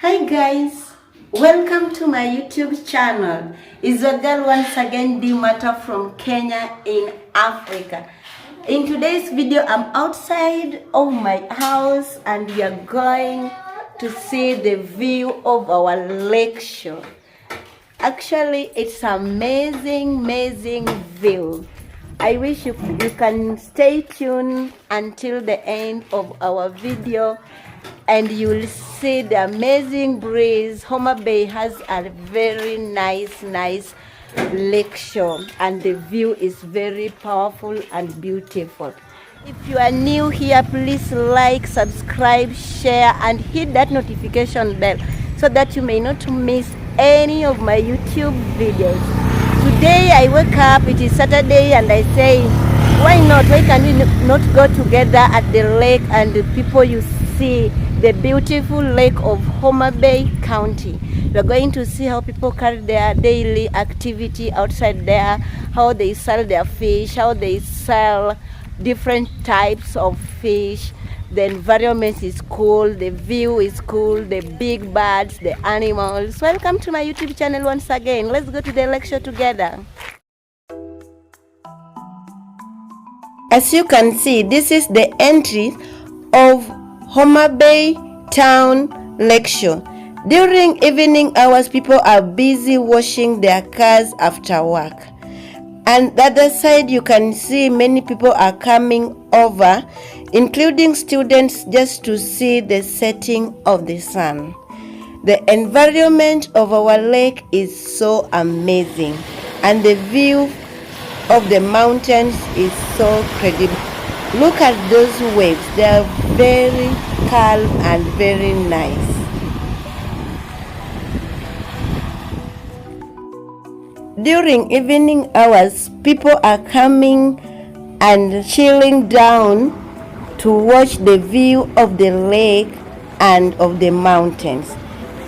Hi guys, welcome to my YouTube channel. It's your girl once again, Dimata from Kenya in Africa. In today's video, I'm outside of my house and we are going to see the view of our lake shore. Actually, it's amazing view. I wish you can stay tuned until the end of our video and you will see the amazing breeze. Homa Bay has a very nice lake shore and the view is very powerful and beautiful. If you are new here, please like, subscribe, share and hit that notification bell so that you may not miss any of my YouTube videos. Today I wake up, it is Saturday, and I say, why can we not go together at the lake and the people you see the beautiful lake of Homa Bay County. We're going to see how people carry their daily activity outside there, how they sell their fish, how they sell different types of fish. The environment is cool, the view is cool, the big birds, the animals. Welcome to my YouTube channel once again. Let's go to the lecture together. As you can see, this is the entry of Homa Bay Town Lecture. During evening hours, people are busy washing their cars after work. And the other side, you can see many people are coming over, including students, just to see the setting of the sun. The environment of our lake is so amazing, and the view of the mountains is so credible. Look at those waves, they are very calm and very nice. During evening hours, people are coming and chilling down to watch the view of the lake and of the mountains,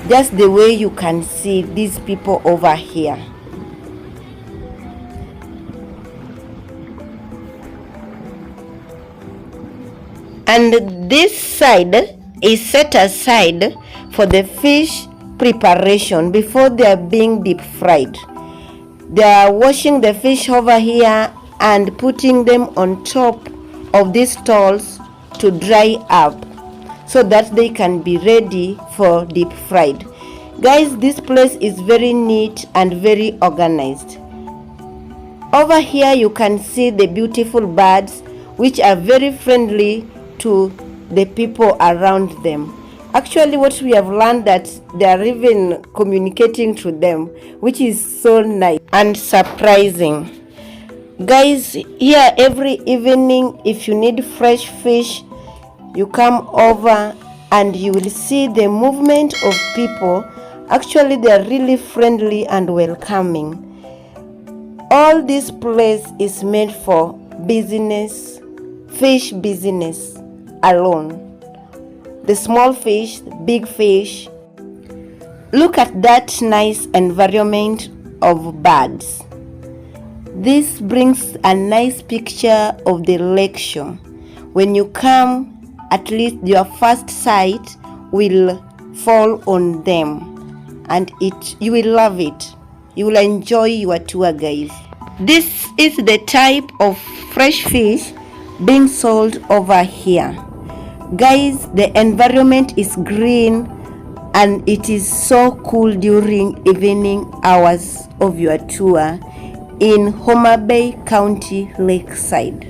just the way you can see these people over here. And this side is set aside for the fish preparation before they are being deep fried. They are washing the fish over here and putting them on top of these stalls to dry up so that they can be ready for deep fried. Guys, this place is very neat and very organized. Over here you can see the beautiful birds which are very friendly to the people around them. Actually, what we have learned that they are even communicating to them, which is so nice and surprising. Guys, here every evening, if you need fresh fish, you come over and you will see the movement of people. Actually, they are really friendly and welcoming. All this place is made for business, fish business alone. The small fish, the big fish. Look at that nice environment of birds. This brings a nice picture of the lake shore. When you come, at least your first sight will fall on them and you will love it. You will enjoy your tour, guys. This is the type of fresh fish being sold over here. Guys, the environment is green and it is so cool during evening hours of your tour in Homa Bay County Lakeside.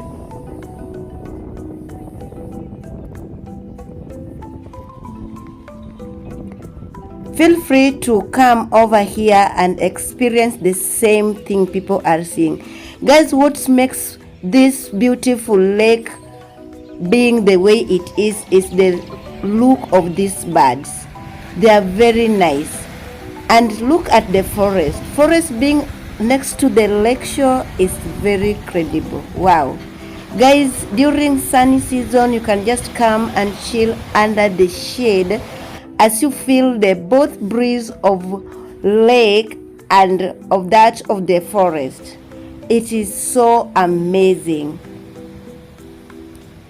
Feel free to come over here and experience the same thing people are seeing. Guys, what makes this beautiful lake being the way it is the look of these birds. They are very nice. And look at the forest being next to the lake shore is very credible. Wow. Guys, during sunny season you can just come and chill under the shade as you feel the both breeze of lake and of that of the forest. It is so amazing.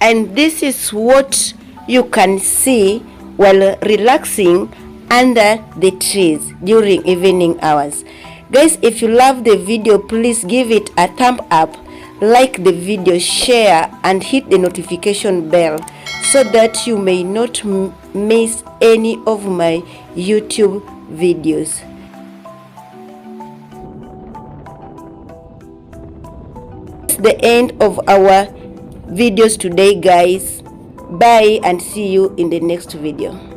And this is what you can see while relaxing under the trees during evening hours. Guys, if you love the video, please give it a thumb up, like the video, share, and hit the notification bell so that you may not miss any of my YouTube videos. That's the end of our videos today, guys. Bye and see you in the next video.